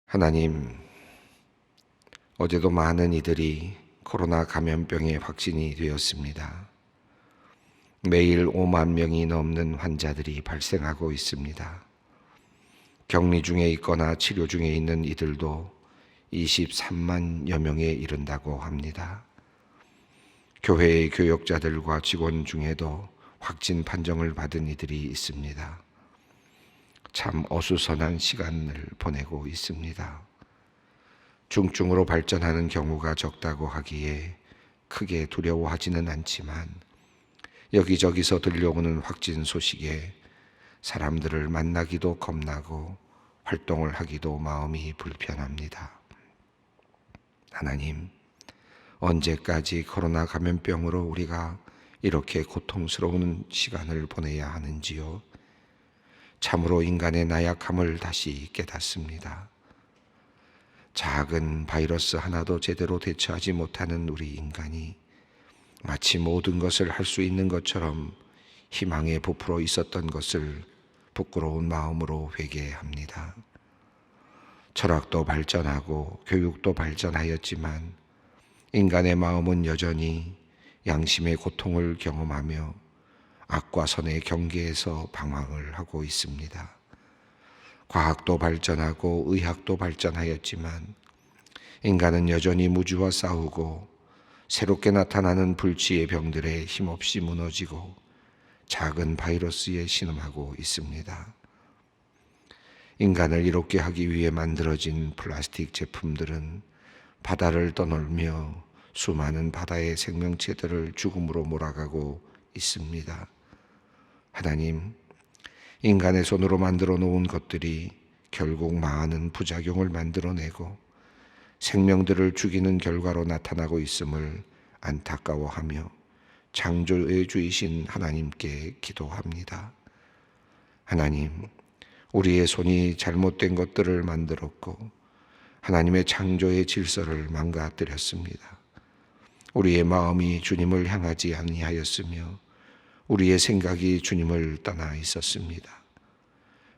하나님, 어제도 많은 이들이 코로나 감염병에 확진이 되었습니다. 매일 5만 명이 넘는 환자들이 발생하고 있습니다. 격리 중에 있거나 치료 중에 있는 이들도 23만여 명에 이른다고 합니다. 교회의 교역자들과 직원 중에도 확진 판정을 받은 이들이 있습니다. 참 어수선한 시간을 보내고 있습니다. 중증으로 발전하는 경우가 적다고 하기에 크게 두려워하지는 않지만 여기저기서 들려오는 확진 소식에 사람들을 만나기도 겁나고 활동을 하기도 마음이 불편합니다. 하나님, 언제까지 코로나 감염병으로 우리가 이렇게 고통스러운 시간을 보내야 하는지요? 참으로 인간의 나약함을 다시 깨닫습니다. 작은 바이러스 하나도 제대로 대처하지 못하는 우리 인간이 마치 모든 것을 할 수 있는 것처럼 희망에 부풀어 있었던 것을 부끄러운 마음으로 회개합니다. 철학도 발전하고 교육도 발전하였지만 인간의 마음은 여전히 양심의 고통을 경험하며 악과 선의 경계에서 방황을 하고 있습니다. 과학도 발전하고 의학도 발전하였지만 인간은 여전히 무지와 싸우고 새롭게 나타나는 불치의 병들에 힘없이 무너지고 작은 바이러스에 신음하고 있습니다. 인간을 이롭게 하기 위해 만들어진 플라스틱 제품들은 바다를 떠놀며 수많은 바다의 생명체들을 죽음으로 몰아가고 있습니다. 하나님, 인간의 손으로 만들어 놓은 것들이 결국 많은 부작용을 만들어내고 생명들을 죽이는 결과로 나타나고 있음을 안타까워하며 창조의 주이신 하나님께 기도합니다. 하나님, 우리의 손이 잘못된 것들을 만들었고 하나님의 창조의 질서를 망가뜨렸습니다. 우리의 마음이 주님을 향하지 아니하였으며 우리의 생각이 주님을 떠나 있었습니다.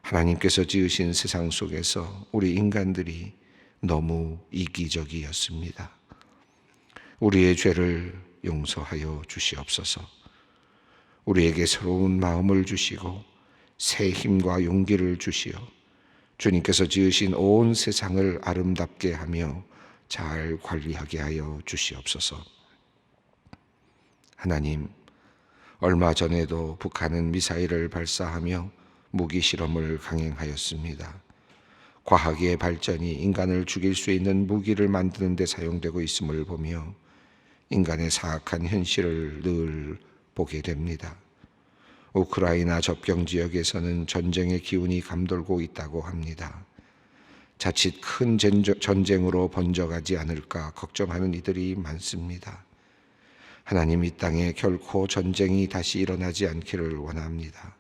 하나님께서 지으신 세상 속에서 우리 인간들이 너무 이기적이었습니다. 우리의 죄를 용서하여 주시옵소서. 우리에게 새로운 마음을 주시고 새 힘과 용기를 주시어 주님께서 지으신 온 세상을 아름답게 하며 잘 관리하게 하여 주시옵소서. 하나님, 얼마 전에도 북한은 미사일을 발사하며 무기 실험을 강행하였습니다. 과학의 발전이 인간을 죽일 수 있는 무기를 만드는 데 사용되고 있음을 보며 인간의 사악한 현실을 늘 보게 됩니다. 우크라이나 접경 지역에서는 전쟁의 기운이 감돌고 있다고 합니다. 자칫 큰 전쟁으로 번져가지 않을까 걱정하는 이들이 많습니다. 하나님, 이 땅에 결코 전쟁이 다시 일어나지 않기를 원합니다.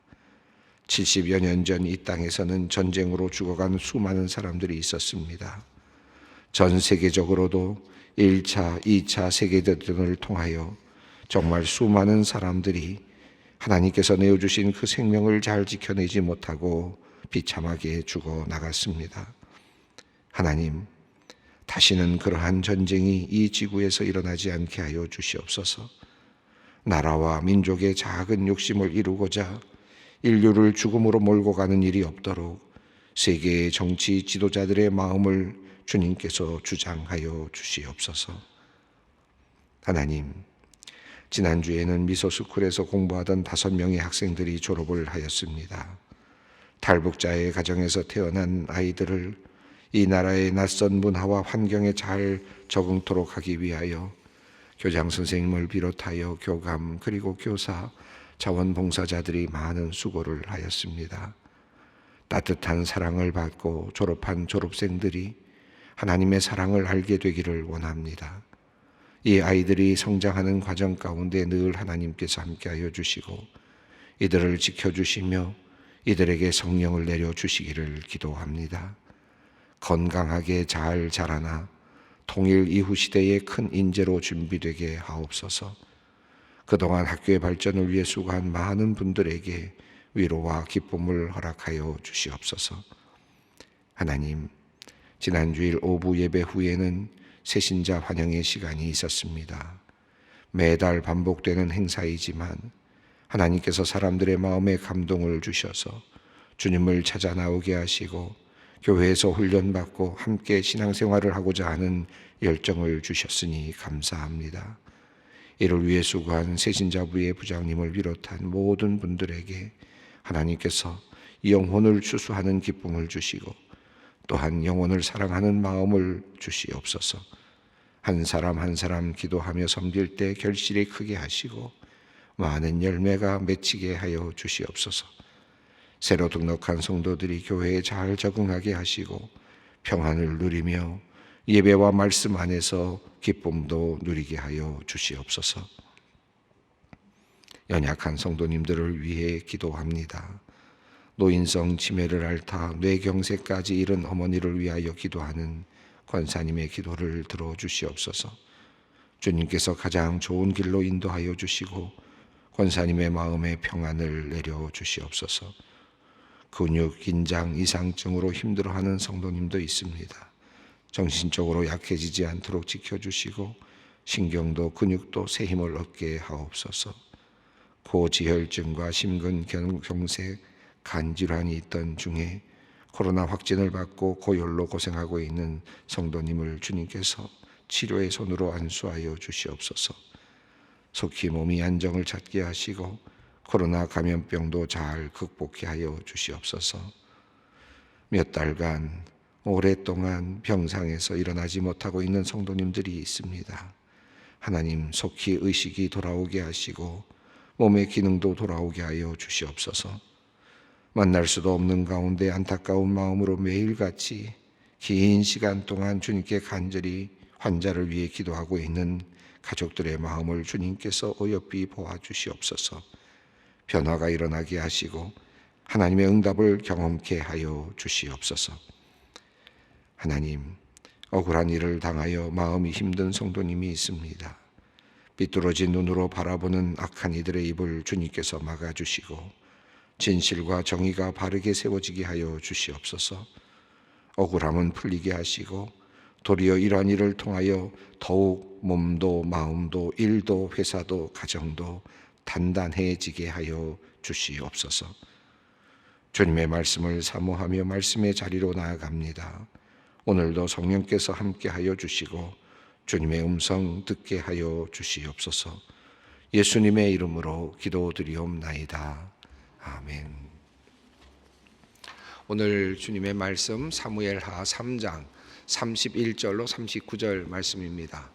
70여 년 전 이 땅에서는 전쟁으로 죽어간 수많은 사람들이 있었습니다. 전 세계적으로도 1차, 2차 세계대전을 통하여 정말 수많은 사람들이 하나님께서 내어주신 그 생명을 잘 지켜내지 못하고 비참하게 죽어 나갔습니다. 하나님, 다시는 그러한 전쟁이 이 지구에서 일어나지 않게 하여 주시옵소서. 나라와 민족의 작은 욕심을 이루고자 인류를 죽음으로 몰고 가는 일이 없도록 세계의 정치 지도자들의 마음을 주님께서 주장하여 주시옵소서. 하나님, 지난주에는 미소스쿨에서 공부하던 5명의 학생들이 졸업을 하였습니다. 탈북자의 가정에서 태어난 아이들을 이 나라의 낯선 문화와 환경에 잘 적응토록 하기 위하여 교장 선생님을 비롯하여 교감 그리고 교사, 자원봉사자들이 많은 수고를 하였습니다. 따뜻한 사랑을 받고 졸업한 졸업생들이 하나님의 사랑을 알게 되기를 원합니다. 이 아이들이 성장하는 과정 가운데 늘 하나님께서 함께하여 주시고 이들을 지켜주시며 이들에게 성령을 내려주시기를 기도합니다. 건강하게 잘 자라나 통일 이후 시대의 큰 인재로 준비되게 하옵소서. 그동안 학교의 발전을 위해 수고한 많은 분들에게 위로와 기쁨을 허락하여 주시옵소서. 하나님, 지난 주일 오후 예배 후에는 새신자 환영의 시간이 있었습니다. 매달 반복되는 행사이지만 하나님께서 사람들의 마음에 감동을 주셔서 주님을 찾아 나오게 하시고 교회에서 훈련받고 함께 신앙생활을 하고자 하는 열정을 주셨으니 감사합니다. 이를 위해 수고한 새신자부의 부장님을 비롯한 모든 분들에게 하나님께서 영혼을 추수하는 기쁨을 주시고 또한 영혼을 사랑하는 마음을 주시옵소서. 한 사람 한 사람 기도하며 섬길 때 결실이 크게 하시고 많은 열매가 맺히게 하여 주시옵소서. 새로 등록한 성도들이 교회에 잘 적응하게 하시고 평안을 누리며 예배와 말씀 안에서 기쁨도 누리게 하여 주시옵소서. 연약한 성도님들을 위해 기도합니다. 노인성 치매를 앓다 뇌경색까지 이른 어머니를 위하여 기도하는 권사님의 기도를 들어주시옵소서. 주님께서 가장 좋은 길로 인도하여 주시고 권사님의 마음에 평안을 내려주시옵소서. 근육, 긴장, 이상증으로 힘들어하는 성도님도 있습니다. 정신적으로 약해지지 않도록 지켜주시고 신경도 근육도 새 힘을 얻게 하옵소서. 고지혈증과 심근경색, 간질환이 있던 중에 코로나 확진을 받고 고열로 고생하고 있는 성도님을 주님께서 치료의 손으로 안수하여 주시옵소서. 속히 몸이 안정을 찾게 하시고 코로나 감염병도 잘 극복해 하여 주시옵소서. 몇 달간 오랫동안 병상에서 일어나지 못하고 있는 성도님들이 있습니다. 하나님 속히 의식이 돌아오게 하시고 몸의 기능도 돌아오게 하여 주시옵소서. 만날 수도 없는 가운데 안타까운 마음으로 매일같이 긴 시간 동안 주님께 간절히 환자를 위해 기도하고 있는 가족들의 마음을 주님께서 어여삐 보아주시옵소서. 변화가 일어나게 하시고 하나님의 응답을 경험케 하여 주시옵소서. 하나님, 억울한 일을 당하여 마음이 힘든 성도님이 있습니다. 삐뚤어진 눈으로 바라보는 악한 이들의 입을 주님께서 막아주시고 진실과 정의가 바르게 세워지게 하여 주시옵소서. 억울함은 풀리게 하시고 도리어 이러한 일을 통하여 더욱 몸도 마음도 일도 회사도 가정도 단단해지게 하여 주시옵소서. 주님의 말씀을 사모하며 말씀의 자리로 나아갑니다. 오늘도 성령께서 함께 하여 주시고 주님의 음성 듣게 하여 주시옵소서. 예수님의 이름으로 기도드리옵나이다. 아멘. 오늘 주님의 말씀 사무엘하 3장 31절로 39절 말씀입니다.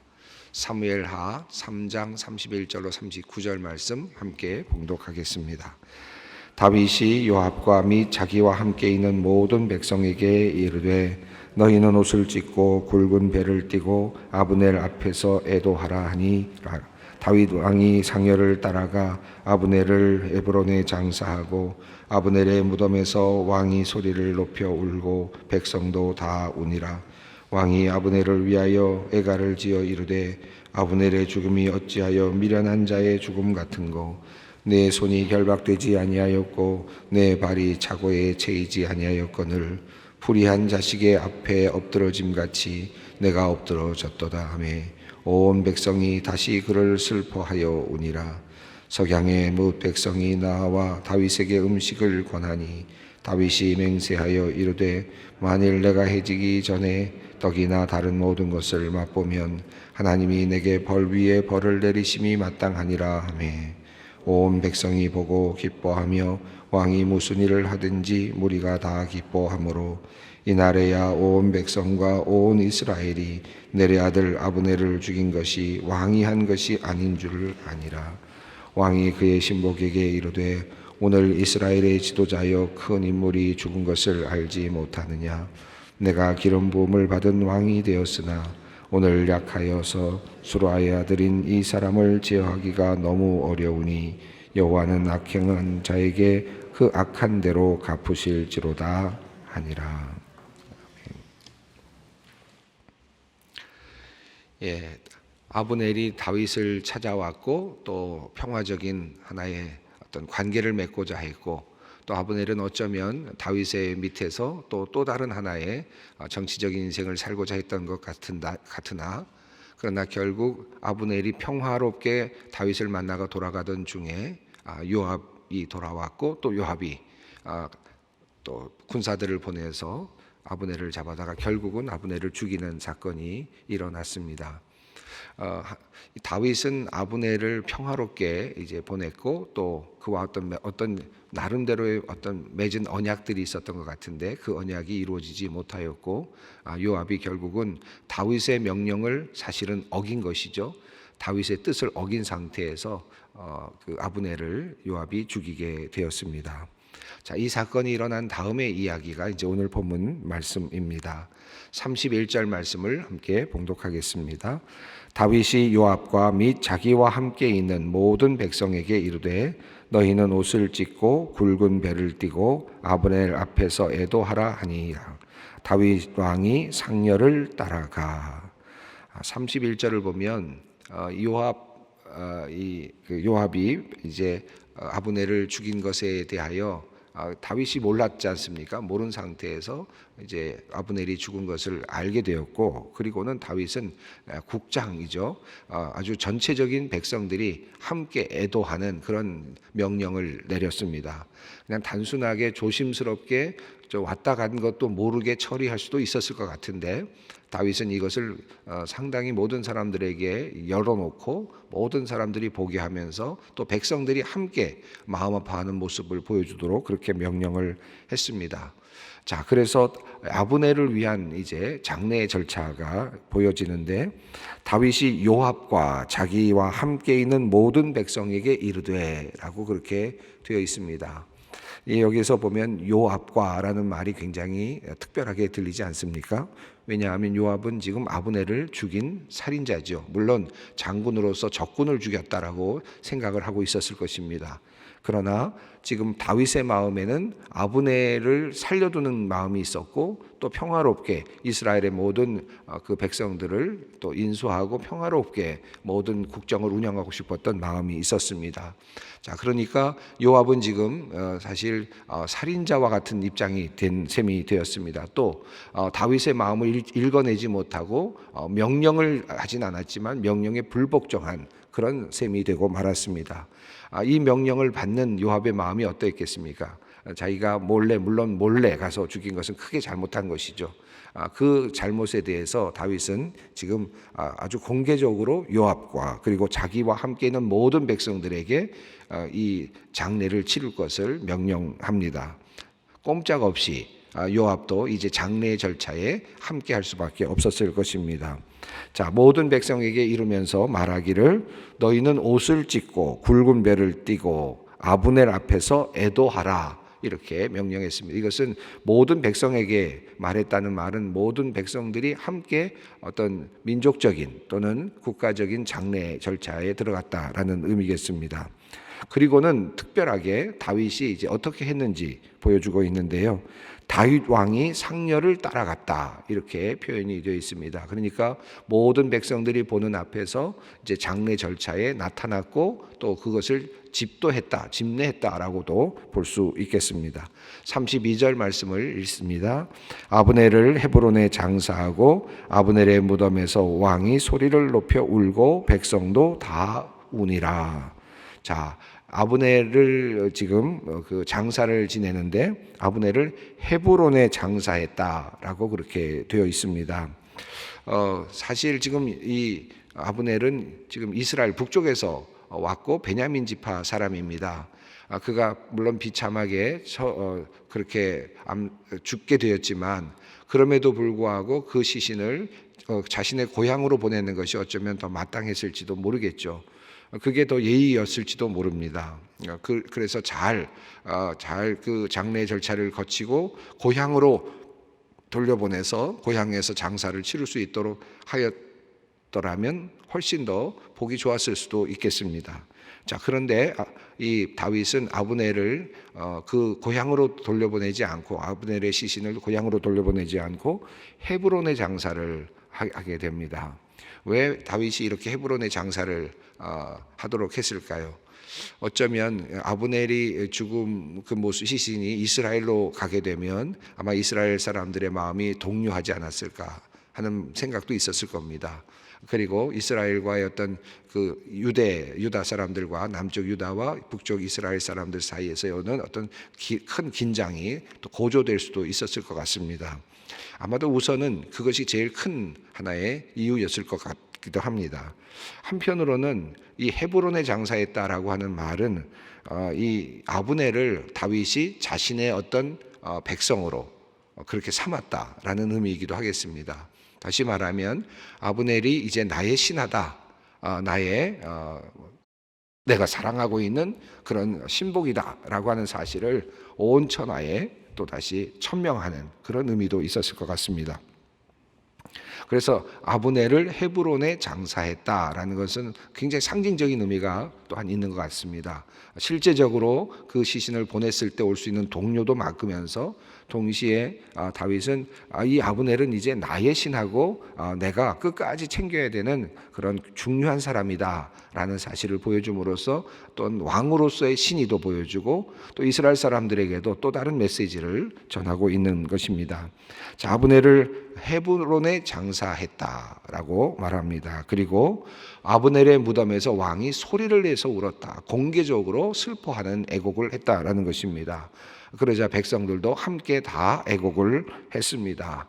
사무엘하 3장 31절로 39절 말씀 함께 봉독하겠습니다. 다윗이 요압과 및 자기와 함께 있는 모든 백성에게 이르되 너희는 옷을 찢고 굵은 배를 띠고 아브넬 앞에서 애도하라 하니 다윗 왕이 상여를 따라가 아브넬을 에브론에 장사하고 아브넬의 무덤에서 왕이 소리를 높여 울고 백성도 다 우니라. 왕이 아브넬을 위하여 애가를 지어 이르되 아브넬의 죽음이 어찌하여 미련한 자의 죽음 같은고 내 손이 결박되지 아니하였고 내 발이 차고에 채이지 아니하였거늘 불의한 자식의 앞에 엎드러짐같이 내가 엎드러졌도다 하매 온 백성이 다시 그를 슬퍼하여 우니라. 석양의 뭇 백성이 나와 다윗에게 음식을 권하니 다윗이 맹세하여 이르되 만일 내가 해지기 전에 떡이나 다른 모든 것을 맛보면 하나님이 내게 벌 위에 벌을 내리심이 마땅하니라 하매 온 백성이 보고 기뻐하며 왕이 무슨 일을 하든지 무리가 다 기뻐하므로 이날에야 온 백성과 온 이스라엘이 내레 아들 아브넬을 죽인 것이 왕이 한 것이 아닌 줄 아니라. 왕이 그의 신복에게 이르되 오늘 이스라엘의 지도자여 큰 인물이 죽은 것을 알지 못하느냐. 내가 기름 부음을 받은 왕이 되었으나 오늘 약하여서 수라의 아들인 이 사람을 제어하기가 너무 어려우니 여호와는 악행한 자에게 그 악한 대로 갚으실지로다 하니라. 아브넬이 다윗을 찾아왔고 또 평화적인 하나의 어떤 관계를 맺고자 했고 또 아브넬은 어쩌면 다윗의 밑에서 또 다른 하나의 정치적인 인생을 살고자 했던 것 같으나 그러나 결국 아브넬이 평화롭게 다윗을 만나고 돌아가던 중에 요압이 돌아왔고 또 요압이 또 군사들을 보내서 아브넬을 잡아다가 결국은 아브넬을 죽이는 사건이 일어났습니다. 다윗은 아브넬을 평화롭게 이제 보냈고 또 그와 어떤 나름대로의 어떤 맺은 언약들이 있었던 것 같은데 그 언약이 이루어지지 못하였고 요압이 결국은 다윗의 명령을 사실은 어긴 것이죠. 다윗의 뜻을 어긴 상태에서 그 아브넬을 요압이 죽이게 되었습니다. 자, 이 사건이 일어난 다음의 이야기가 이제 오늘 본문 말씀입니다. 31절 말씀을 함께 봉독하겠습니다. 다윗이 요압과 및 자기와 함께 있는 모든 백성에게 이르되 너희는 옷을 찢고 굵은 배를 띠고 아브넬 앞에서 애도하라 하니라. 다윗 왕이 상렬을 따라가. 31절을 보면 요압이 이제 아브넬을 죽인 것에 대하여 다윗이 몰랐지 않습니까? 모른 상태에서 이제 아브넬이 죽은 것을 알게 되었고, 그리고는 다윗은 국장이죠. 아주 전체적인 백성들이 함께 애도하는 그런 명령을 내렸습니다. 그냥 단순하게 조심스럽게 왔다 간 것도 모르게 처리할 수도 있었을 것 같은데 다윗은 이것을 상당히 모든 사람들에게 열어놓고 모든 사람들이 보게 하면서 또 백성들이 함께 마음 아파하는 모습을 보여주도록 그렇게 명령을 했습니다. 자, 그래서 아브넬을 위한 이제 장례의 절차가 보여지는데 다윗이 요압과 자기와 함께 있는 모든 백성에게 이르되라고 그렇게 되어 있습니다. 여기서 보면 요압과라는 말이 굉장히 특별하게 들리지 않습니까? 왜냐하면 요압은 지금 아브넬을 죽인 살인자죠. 물론 장군으로서 적군을 죽였다라고 생각을 하고 있었을 것입니다. 그러나 지금 다윗의 마음에는 아브넬을 살려두는 마음이 있었고 또 평화롭게 이스라엘의 모든 그 백성들을 또 인수하고 평화롭게 모든 국정을 운영하고 싶었던 마음이 있었습니다. 자, 그러니까 요압은 지금 사실 살인자와 같은 입장이 된 셈이 되었습니다. 또 다윗의 마음을 읽어내지 못하고 명령을 하진 않았지만 명령에 불복종한 그런 셈이 되고 말았습니다. 이 명령을 받는 요압의 마음이 어떠했겠습니까? 자기가 물론 몰래 가서 죽인 것은 크게 잘못한 것이죠. 그 잘못에 대해서 다윗은 지금 아주 공개적으로 요압과 그리고 자기와 함께 있는 모든 백성들에게 이 장례를 치를 것을 명령합니다. 꼼짝없이 요압도 이제 장례 절차에 함께 할 수밖에 없었을 것입니다. 자, 모든 백성에게 이르면서 말하기를 너희는 옷을 찢고 굵은 배를 띠고 아브넬 앞에서 애도하라 이렇게 명령했습니다. 이것은 모든 백성에게 말했다는 말은 모든 백성들이 함께 어떤 민족적인 또는 국가적인 장례 절차에 들어갔다라는 의미겠습니다. 그리고는 특별하게 다윗이 이제 어떻게 했는지 보여주고 있는데요. 다윗 왕이 상렬을 따라갔다 이렇게 표현이 되어 있습니다. 그러니까 모든 백성들이 보는 앞에서 이제 장례 절차에 나타났고 또 그것을 집례했다라고도 볼 수 있겠습니다. 32절 말씀을 읽습니다. 아브넬을 헤브론에 장사하고 아브넬의 무덤에서 왕이 소리를 높여 울고 백성도 다 우니라. 자, 아브넬을 지금 그 장사를 지내는데 아브넬을 헤브론에 장사했다라고 그렇게 되어 있습니다. 사실 지금 이 아브넬은 지금 이스라엘 북쪽에서 왔고 베냐민 지파 사람입니다. 그가 물론 비참하게 그렇게 죽게 되었지만 그럼에도 불구하고 그 시신을 자신의 고향으로 보내는 것이 어쩌면 더 마땅했을지도 모르겠죠. 그게 더 예의였을지도 모릅니다. 그래서 잘 그 장례 절차를 거치고 고향으로 돌려보내서 고향에서 장사를 치를 수 있도록 하였더라면 훨씬 더 보기 좋았을 수도 있겠습니다. 자, 그런데 이 다윗은 아브넬을 그 고향으로 돌려보내지 않고 아브넬의 시신을 고향으로 돌려보내지 않고 헤브론의 장사를 하게 됩니다. 왜 다윗이 이렇게 헤브론의 장사를 하도록 했을까요? 어쩌면 아브넬이 죽음 그 모습 시신이 이스라엘로 가게 되면 아마 이스라엘 사람들의 마음이 동요하지 않았을까 하는 생각도 있었을 겁니다. 그리고 이스라엘과의 어떤 그 유다 사람들과 남쪽 유다와 북쪽 이스라엘 사람들 사이에서 오는 어떤 큰 긴장이 또 고조될 수도 있었을 것 같습니다. 아마도 우선은 그것이 제일 큰 하나의 이유였을 것 같기도 합니다. 한편으로는 이 헤브론에 장사했다라고 하는 말은 이 아브넬을 다윗이 자신의 어떤 백성으로 그렇게 삼았다라는 의미이기도 하겠습니다. 다시 말하면 아브넬이 이제 나의 신하다, 내가 사랑하고 있는 그런 신복이다라고 하는 사실을 온 천하에 또다시 천명하는 그런 의미도 있었을 것 같습니다. 그래서 아브넬을 헤브론에 장사했다라는 것은 굉장히 상징적인 의미가 또한 있는 것 같습니다. 실제적으로 그 시신을 보냈을 때 올 수 있는 동료도 맡으면서 동시에 다윗은 이 아브넬은 이제 나의 신하고 내가 끝까지 챙겨야 되는 그런 중요한 사람이다라는 사실을 보여줌으로써 또 왕으로서의 신의도 보여주고 또 이스라엘 사람들에게도 또 다른 메시지를 전하고 있는 것입니다. 자, 아브넬을 헤브론에 장사했다라고 말합니다. 그리고 아브넬의 무덤에서 왕이 소리를 내서 울었다. 공개적으로 슬퍼하는 애곡을 했다라는 것입니다. 그러자 백성들도 함께 다 애곡을 했습니다.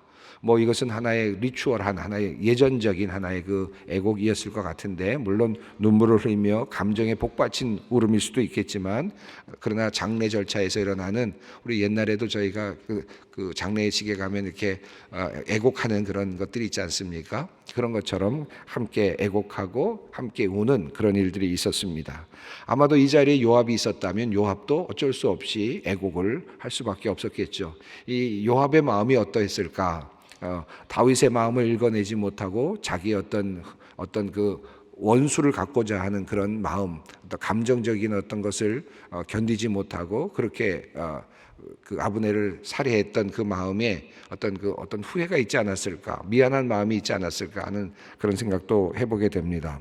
이것은 하나의 리추얼한 하나의 예전적인 하나의 그 애곡이었을 것 같은데, 물론 눈물을 흘리며 감정에 복받친 울음일 수도 있겠지만, 그러나 장례 절차에서 일어나는, 우리 옛날에도 저희가 그 장례식에 가면 이렇게 애곡하는 그런 것들이 있지 않습니까? 그런 것처럼 함께 애곡하고 함께 우는 그런 일들이 있었습니다. 아마도 이 자리에 요압이 있었다면 요압도 어쩔 수 없이 애곡을 할 수밖에 없었겠죠. 이 요압의 마음이 어떠했을까? 다윗의 마음을 읽어내지 못하고 자기 어떤 그 원수를 갖고자 하는 그런 마음, 어떤 감정적인 어떤 것을 견디지 못하고 그렇게 그 아브넬을 살해했던 그 마음에 어떤 후회가 있지 않았을까, 미안한 마음이 있지 않았을까 하는 그런 생각도 해보게 됩니다.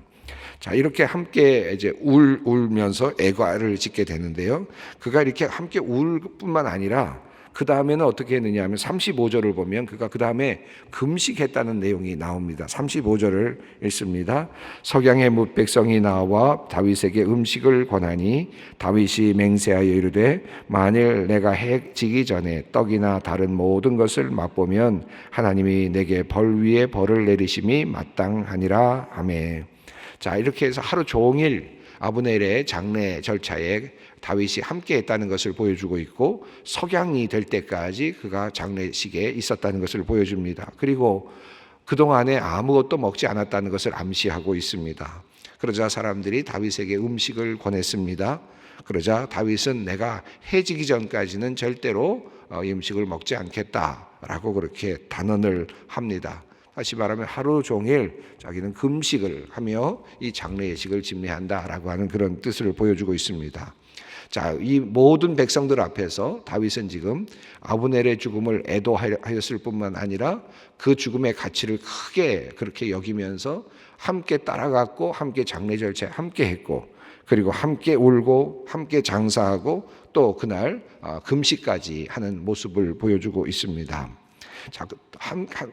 자, 이렇게 함께 이제 울면서 애가를 짓게 되는데요. 그가 이렇게 함께 울 뿐만 아니라 그 다음에는 어떻게 했느냐 하면 35절을 보면 그가 그 다음에 금식했다는 내용이 나옵니다. 35절을 읽습니다. 석양의 뭇 백성이 나와 다윗에게 음식을 권하니 다윗이 맹세하여 이르되 만일 내가 해 지기 전에 떡이나 다른 모든 것을 맛보면 하나님이 내게 벌 위에 벌을 내리심이 마땅하니라 하매. 자, 이렇게 해서 하루 종일 아브넬의 장례 절차에 다윗이 함께 했다는 것을 보여주고 있고, 석양이 될 때까지 그가 장례식에 있었다는 것을 보여줍니다. 그리고 그동안에 아무것도 먹지 않았다는 것을 암시하고 있습니다. 그러자 사람들이 다윗에게 음식을 권했습니다. 그러자 다윗은 내가 해지기 전까지는 절대로 이 음식을 먹지 않겠다라고 그렇게 단언을 합니다. 다시 말하면 하루 종일 자기는 금식을 하며 이 장례 예식을 집례한다라고 하는 그런 뜻을 보여주고 있습니다. 자, 이 모든 백성들 앞에서 다윗은 지금 아브넬의 죽음을 애도하였을 뿐만 아니라 그 죽음의 가치를 크게 그렇게 여기면서 함께 따라갔고 함께 장례 절차에 함께 했고 그리고 함께 울고 함께 장사하고 또 그날 금식까지 하는 모습을 보여주고 있습니다. 자,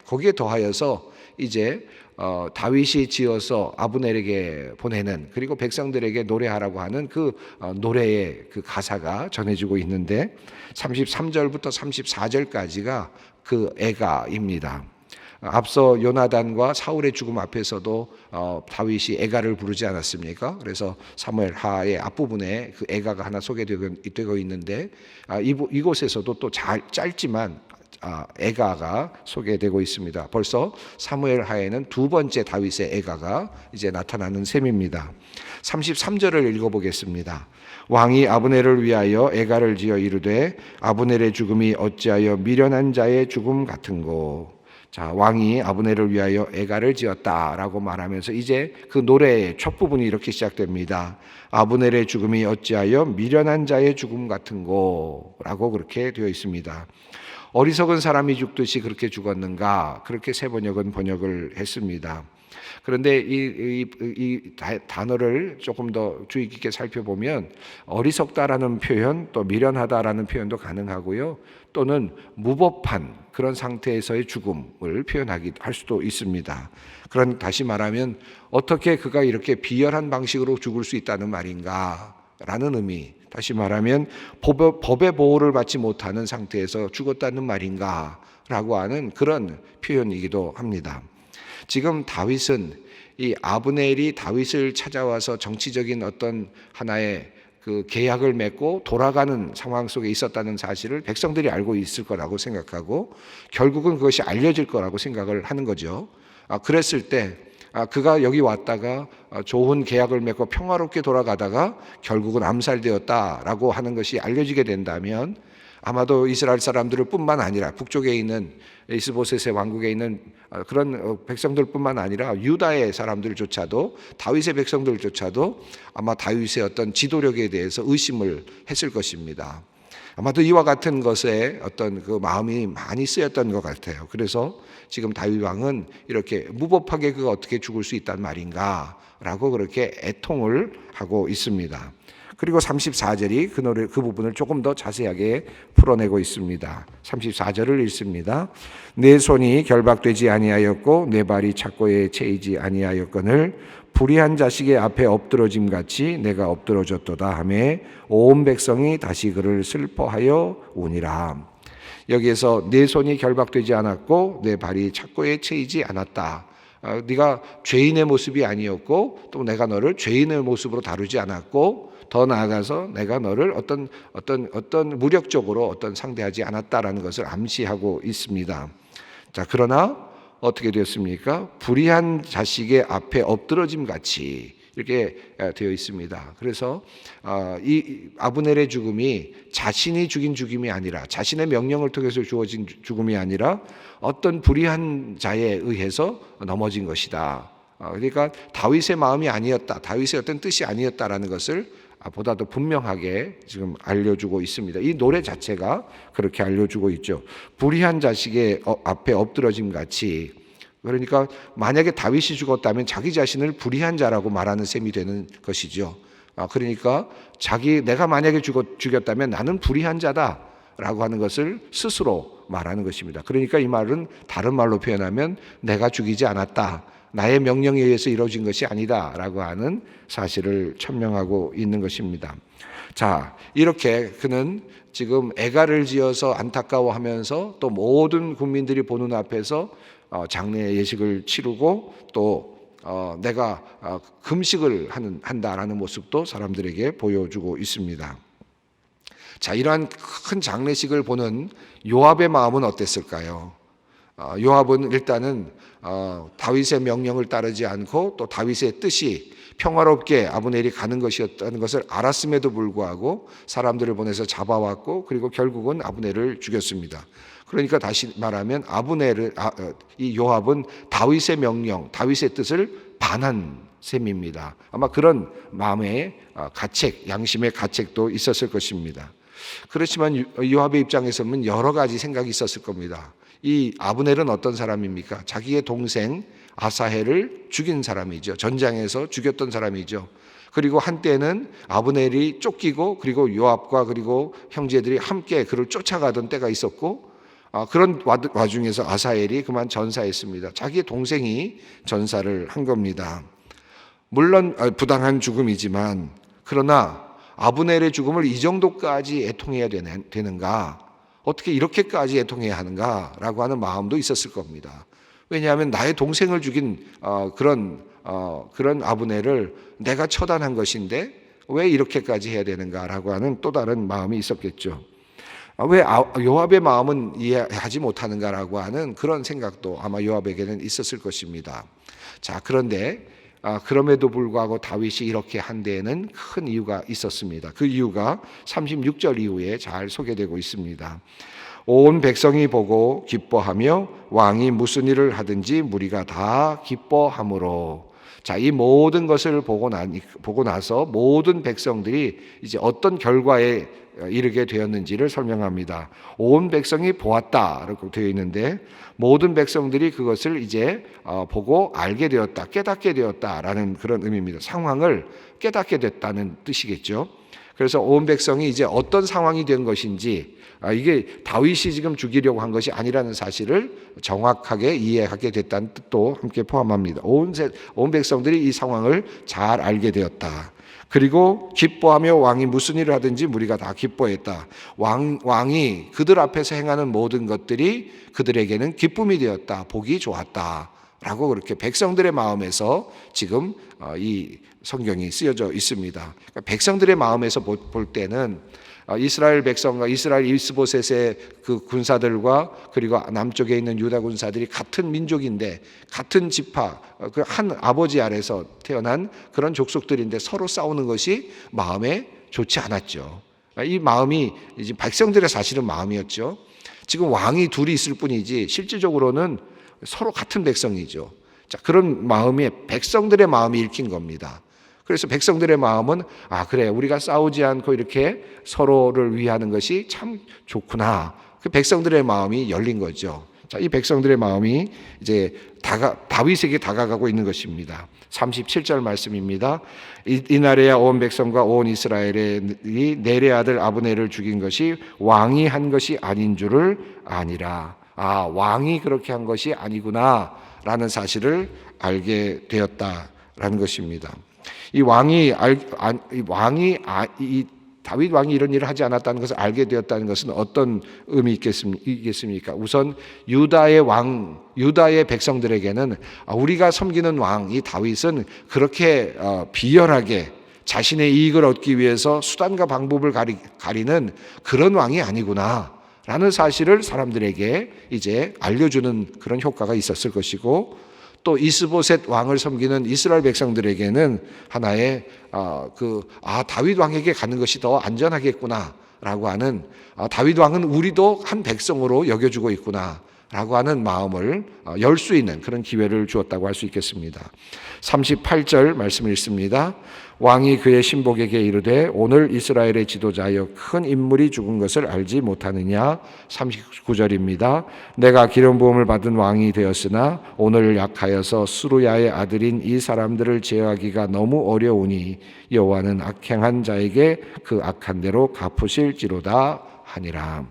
거기에 더하여서 이제 다윗이 지어서 아브넬에게 보내는, 그리고 백성들에게 노래하라고 하는 그 노래의 그 가사가 전해지고 있는데 33절부터 34절까지가 그 애가입니다. 앞서 요나단과 사울의 죽음 앞에서도 다윗이 애가를 부르지 않았습니까? 그래서 사무엘 하의 앞부분에 그 애가가 하나 소개되고 있는데 이곳에서도 또 짧지만 애가가 소개되고 있습니다. 벌써 사무엘 하에는 두 번째 다윗의 애가가 이제 나타나는 셈입니다. 33절을 읽어보겠습니다. 왕이 아브넬을 위하여 애가를 지어 이르되 아브넬의 죽음이 어찌하여 미련한 자의 죽음 같은고. 자, 왕이 아브넬을 위하여 애가를 지었다라고 말하면서 이제 그 노래의 첫 부분이 이렇게 시작됩니다. 아브넬의 죽음이 어찌하여 미련한 자의 죽음 같은고 라고 그렇게 되어 있습니다. 어리석은 사람이 죽듯이 그렇게 죽었는가, 그렇게 새 번역은 번역을 했습니다. 그런데 이 단어를 조금 더 주의 깊게 살펴보면 어리석다라는 표현, 또 미련하다라는 표현도 가능하고요. 또는 무법한 그런 상태에서의 죽음을 할 수도 있습니다. 그런 다시 말하면 어떻게 그가 이렇게 비열한 방식으로 죽을 수 있다는 말인가라는 의미. 다시 말하면 법의 보호를 받지 못하는 상태에서 죽었다는 말인가라고 하는 그런 표현이기도 합니다. 지금 다윗은 이 아브넬이 다윗을 찾아와서 정치적인 어떤 하나의 그 계약을 맺고 돌아가는 상황 속에 있었다는 사실을 백성들이 알고 있을 거라고 생각하고 결국은 그것이 알려질 거라고 생각을 하는 거죠. 그랬을 때 그가 여기 왔다가 좋은 계약을 맺고 평화롭게 돌아가다가 결국은 암살되었다라고 하는 것이 알려지게 된다면 아마도 이스라엘 사람들을 뿐만 아니라 북쪽에 있는 이스보셋의 왕국에 있는 그런 백성들뿐만 아니라 유다의 사람들조차도 다윗의 백성들조차도 아마 다윗의 어떤 지도력에 대해서 의심을 했을 것입니다. 아마도 이와 같은 것에 어떤 그 마음이 많이 쓰였던 것 같아요. 그래서 지금 다윗 왕은 이렇게 무법하게 그가 어떻게 죽을 수 있단 말인가라고 그렇게 애통을 하고 있습니다. 그리고 34절이 그 부분을 조금 더 자세하게 풀어내고 있습니다. 34절을 읽습니다. 내 손이 결박되지 아니하였고 내 발이 착고에 채이지 아니하였거늘 불의한 자식의 앞에 엎드러짐 같이 내가 엎드러졌도다 하매 온 백성이 다시 그를 슬퍼하여 우니라. 여기에서 내 손이 결박되지 않았고 내 발이 착고에 채이지 않았다. 네가 죄인의 모습이 아니었고 또 내가 너를 죄인의 모습으로 다루지 않았고 더 나아가서 내가 너를 어떤 무력적으로 상대하지 않았다라는 것을 암시하고 있습니다. 자, 그러나 어떻게 되었습니까? 불의한 자식의 앞에 엎드러짐 같이 이렇게 되어 있습니다. 그래서 이 아브넬의 죽음이 자신이 죽인 죽음이 아니라 자신의 명령을 통해서 주어진 죽음이 아니라 어떤 불의한 자에 의해서 넘어진 것이다. 그러니까 다윗의 마음이 아니었다. 다윗의 어떤 뜻이 아니었다라는 것을 보다 더 분명하게 지금 알려주고 있습니다. 이 노래 자체가 그렇게 알려주고 있죠. 불의한 자식의 앞에 엎드러짐 같이. 그러니까 만약에 다윗이 죽었다면 자기 자신을 불의한 자라고 말하는 셈이 되는 것이죠. 그러니까 내가 만약에 죽였다면 나는 불의한 자다라고 하는 것을 스스로 말하는 것입니다. 그러니까 이 말은 다른 말로 표현하면 내가 죽이지 않았다. 나의 명령에 의해서 이루어진 것이 아니다라고 하는 사실을 천명하고 있는 것입니다. 자, 이렇게 그는 지금 애가를 지어서 안타까워하면서 또 모든 국민들이 보는 앞에서 장례 예식을 치르고 또 내가 금식을 한다라는 모습도 사람들에게 보여주고 있습니다. 자, 이러한 큰 장례식을 보는 요압의 마음은 어땠을까요? 요압은 일단은 다윗의 명령을 따르지 않고 또 다윗의 뜻이 평화롭게 아브넬이 가는 것이었다는 것을 알았음에도 불구하고 사람들을 보내서 잡아왔고 그리고 결국은 아브넬을 죽였습니다. 그러니까 다시 말하면 이 요압은 다윗의 명령, 다윗의 뜻을 반한 셈입니다. 아마 그런 마음의 가책, 양심의 가책도 있었을 것입니다. 그렇지만 요압의 입장에서는 여러 가지 생각이 있었을 겁니다. 이 아브넬은 어떤 사람입니까? 자기의 동생 아사헬을 죽인 사람이죠. 전장에서 죽였던 사람이죠. 그리고 한때는 아브넬이 쫓기고 그리고 요압과 그리고 형제들이 함께 그를 쫓아가던 때가 있었고 그런 와중에서 아사헬이 그만 전사했습니다. 자기의 동생이 전사를 한 겁니다. 물론 부당한 죽음이지만 그러나 아브넬의 죽음을 이 정도까지 애통해야 되는가? 어떻게 이렇게까지 애통해야 하는가라고 하는 마음도 있었을 겁니다. 왜냐하면 나의 동생을 죽인 그런 아브넬을 내가 처단한 것인데 왜 이렇게까지 해야 되는가라고 하는 또 다른 마음이 있었겠죠. 왜 요압의 마음은 이해하지 못하는가라고 하는 그런 생각도 아마 요압에게는 있었을 것입니다. 자, 그런데 그럼에도 불구하고 다윗이 이렇게 한 데에는 큰 이유가 있었습니다. 그 이유가 36절 이후에 잘 소개되고 있습니다. 온 백성이 보고 기뻐하며 왕이 무슨 일을 하든지 무리가 다 기뻐하므로. 자, 이 모든 것을 보고 나서 모든 백성들이 이제 어떤 결과에 이르게 되었는지를 설명합니다. 온 백성이 보았다라고 되어 있는데 모든 백성들이 그것을 이제 보고 알게 되었다, 깨닫게 되었다라는 그런 의미입니다. 상황을 깨닫게 됐다는 뜻이겠죠. 그래서 온 백성이 이제 어떤 상황이 된 것인지, 이게 다윗이 지금 죽이려고 한 것이 아니라는 사실을 정확하게 이해하게 됐다는 뜻도 함께 포함합니다. 온 백성들이 이 상황을 잘 알게 되었다. 그리고 기뻐하며 왕이 무슨 일을 하든지 무리가 다 기뻐했다. 왕이 그들 앞에서 행하는 모든 것들이 그들에게는 기쁨이 되었다. 복이 좋았다. 라고 그렇게 백성들의 마음에서 지금 이 성경이 쓰여져 있습니다. 그러니까 백성들의 마음에서 볼 때는 이스라엘 백성과 이스라엘 이스보셋의 그 군사들과 그리고 남쪽에 있는 유다 군사들이 같은 민족인데 같은 지파, 그 한 아버지 아래서 태어난 그런 족속들인데 서로 싸우는 것이 마음에 좋지 않았죠. 이 마음이 이제 백성들의 사실은 마음이었죠. 지금 왕이 둘이 있을 뿐이지 실질적으로는 서로 같은 백성이죠. 자, 그런 마음이 백성들의 마음이 읽힌 겁니다. 그래서 백성들의 마음은 그래, 우리가 싸우지 않고 이렇게 서로를 위하는 것이 참 좋구나. 그 백성들의 마음이 열린 거죠. 자, 이 백성들의 마음이 이제 다윗에게 다가가고 있는 것입니다. 37절 말씀입니다. 이날에야 온 백성과 온 이스라엘이 넬의 아들 아브넬을 죽인 것이 왕이 한 것이 아닌 줄을 아니라. 왕이 그렇게 한 것이 아니구나라는 사실을 알게 되었다라는 것입니다. 이 다윗 왕이 이런 일을 하지 않았다는 것을 알게 되었다는 것은 어떤 의미 있겠습니까? 우선 유다의 백성들에게는 우리가 섬기는 왕, 이 다윗은 그렇게 비열하게 자신의 이익을 얻기 위해서 수단과 방법을 가리는 그런 왕이 아니구나 라는 사실을 사람들에게 이제 알려주는 그런 효과가 있었을 것이고, 또 이스보셋 왕을 섬기는 이스라엘 백성들에게는 하나의 다윗 왕에게 가는 것이 더 안전하겠구나라고 하는, 다윗 왕은 우리도 한 백성으로 여겨주고 있구나라고 하는 마음을 열 수 있는 그런 기회를 주었다고 할 수 있겠습니다. 38절 말씀을 읽습니다. 왕이 그의 신복에게 이르되 오늘 이스라엘의 지도자여 큰 인물이 죽은 것을 알지 못하느냐. 39절입니다. 내가 기름 부음을 받은 왕이 되었으나 오늘 약하여서 스루야의 아들인 이 사람들을 제어하기가 너무 어려우니 여호와는 악행한 자에게 그 악한 대로 갚으실지로다 하니라.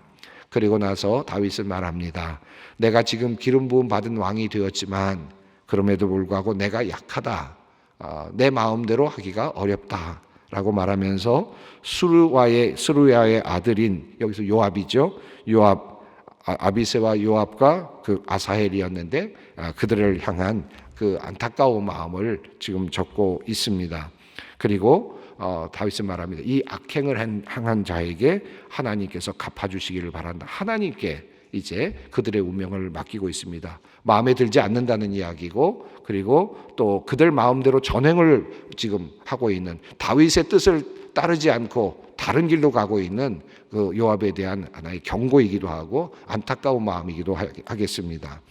그리고 나서 다윗은 말합니다. 내가 지금 기름 부음 받은 왕이 되었지만 그럼에도 불구하고 내가 약하다. 내 마음대로 하기가 어렵다라고 말하면서 스루야의 아들인, 여기서 요압이죠. 아비새와 요압과 그 아사헬이었는데 그들을 향한 그 안타까운 마음을 지금 적고 있습니다. 그리고 다윗은 말합니다. 이 악행을 행한 자에게 하나님께서 갚아주시기를 바란다. 하나님께 이제 그들의 운명을 맡기고 있습니다. 마음에 들지 않는다는 이야기고, 그리고 또 그들 마음대로 전행을 지금 하고 있는, 다윗의 뜻을 따르지 않고 다른 길로 가고 있는 그 요압에 대한 하나의 경고이기도 하고 안타까운 마음이기도 하겠습니다.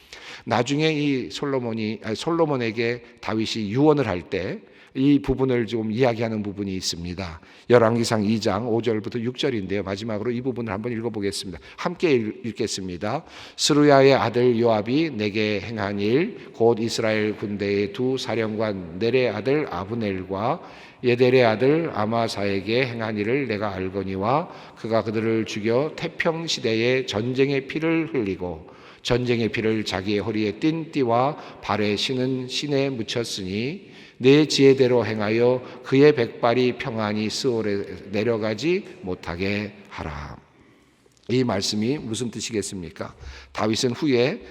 나중에 이 솔로몬에게 다윗이 유언을 할 때 이 부분을 좀 이야기하는 부분이 있습니다. 열왕기상 2장 5절부터 6절인데요. 마지막으로 이 부분을 한번 읽어보겠습니다. 함께 읽겠습니다. 스루야의 아들 요압이 내게 행한 일, 곧 이스라엘 군대의 두 사령관 넬의 아들 아브넬과 예델의 아들 아마사에게 행한 일을 내가 알거니와 그가 그들을 죽여 태평 시대에 전쟁의 피를 흘리고 전쟁의 피를 자기의 허리에 띤 띠와 발에 신은 신에 묻혔으니 내 지혜대로 행하여 그의 백발이 평안히 스올에 내려가지 못하게 하라. 이 말씀이 무슨 뜻이겠습니까? 다윗은 후에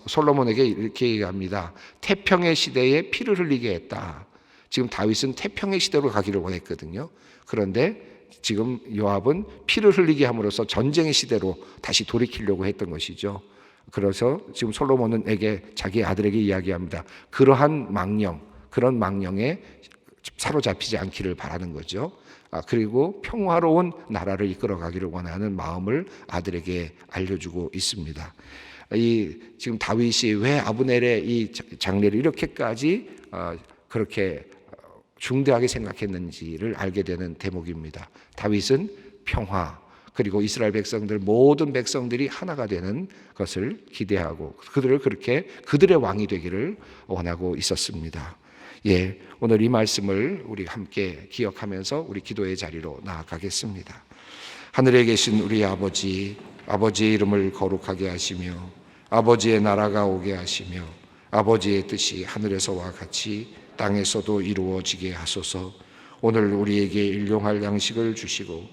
솔로몬에게 이렇게 얘기합니다. 태평의 시대에 피를 흘리게 했다. 지금 다윗은 태평의 시대로 가기를 원했거든요. 그런데 지금 요압은 피를 흘리게 함으로써 전쟁의 시대로 다시 돌이키려고 했던 것이죠. 그래서 지금 솔로몬에게 자기 아들에게 이야기합니다. 그러한 그런 망령에 사로잡히지 않기를 바라는 거죠. 그리고 평화로운 나라를 이끌어가기를 원하는 마음을 아들에게 알려주고 있습니다. 지금 다윗이 왜 아브넬의 이 장례를 이렇게까지 그렇게 중대하게 생각했는지를 알게 되는 대목입니다. 다윗은 평화, 그리고 이스라엘 백성들, 모든 백성들이 하나가 되는 것을 기대하고 그들을 그렇게 그들의 왕이 되기를 원하고 있었습니다. 예, 오늘 이 말씀을 우리 함께 기억하면서 우리 기도의 자리로 나아가겠습니다. 하늘에 계신 우리 아버지, 아버지의 이름을 거룩하게 하시며 아버지의 나라가 오게 하시며 아버지의 뜻이 하늘에서와 같이 땅에서도 이루어지게 하소서. 오늘 우리에게 일용할 양식을 주시고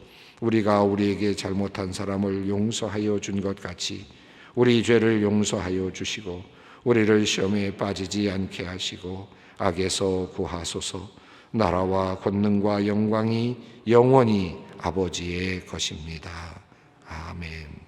우리가 우리에게 잘못한 사람을 용서하여 준 것 같이 우리 죄를 용서하여 주시고 우리를 시험에 빠지지 않게 하시고 악에서 구하소서. 나라와 권능과 영광이 영원히 아버지의 것입니다. 아멘.